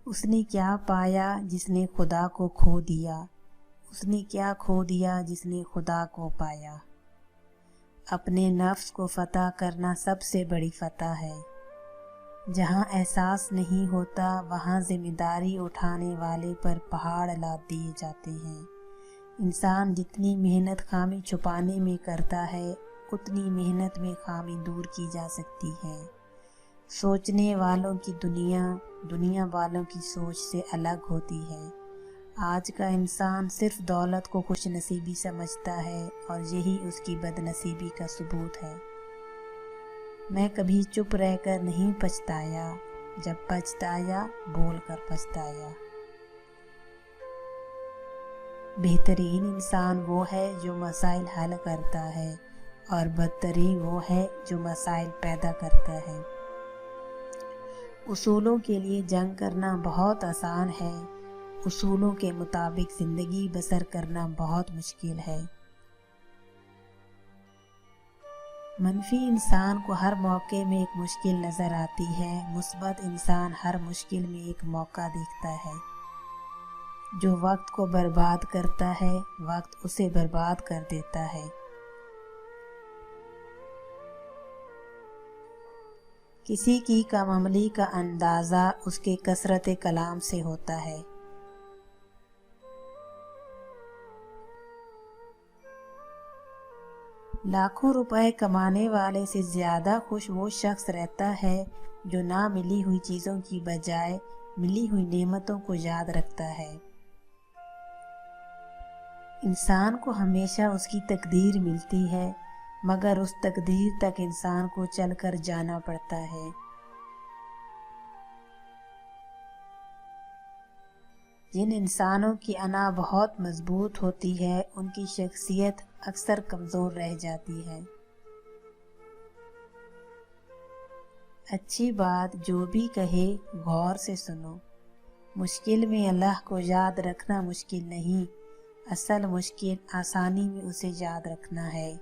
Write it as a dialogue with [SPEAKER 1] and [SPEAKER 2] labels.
[SPEAKER 1] اس نے کیا پایا جس نے خدا کو کھو دیا، اس نے کیا کھو دیا جس نے خدا کو پایا۔ اپنے نفس کو فتح کرنا سب سے بڑی فتح ہے۔ جہاں احساس نہیں ہوتا وہاں ذمہ داری اٹھانے والے پر پہاڑ لاد دیے جاتے ہیں۔ انسان جتنی محنت خامی چھپانے میں کرتا ہے اتنی محنت میں خامی دور کی جا سکتی ہے۔ سوچنے والوں کی دنیا دنیا والوں کی سوچ سے الگ ہوتی ہے۔ آج کا انسان صرف دولت کو خوش نصیبی سمجھتا ہے اور یہی اس کی بد نصیبی کا ثبوت ہے۔ میں کبھی چپ رہ کر نہیں پچھتایا، جب پچھتایا بول کر پچھتایا۔ بہترین انسان وہ ہے جو مسائل حل کرتا ہے اور بدترین وہ ہے جو مسائل پیدا کرتا ہے۔ اصولوں کے لیے جنگ کرنا بہت آسان ہے، اصولوں کے مطابق زندگی بسر کرنا بہت مشکل ہے۔ منفی انسان کو ہر موقع میں ایک مشکل نظر آتی ہے، مثبت انسان ہر مشکل میں ایک موقع دیکھتا ہے۔ جو وقت کو برباد کرتا ہے وقت اسے برباد کر دیتا ہے۔ کسی کی کم عملی کا اندازہ اس کے کثرت کلام سے ہوتا ہے۔ لاکھوں روپے کمانے والے سے زیادہ خوش وہ شخص رہتا ہے جو نہ ملی ہوئی چیزوں کی بجائے ملی ہوئی نعمتوں کو یاد رکھتا ہے۔ انسان کو ہمیشہ اس کی تقدیر ملتی ہے، مگر اس تقدیر تک انسان کو چل کر جانا پڑتا ہے۔ جن انسانوں کی انا بہت مضبوط ہوتی ہے ان کی شخصیت اکثر کمزور رہ جاتی ہے۔ اچھی بات جو بھی کہے غور سے سنو۔ مشکل میں اللہ کو یاد رکھنا مشکل نہیں، اصل مشکل آسانی میں اسے یاد رکھنا ہے۔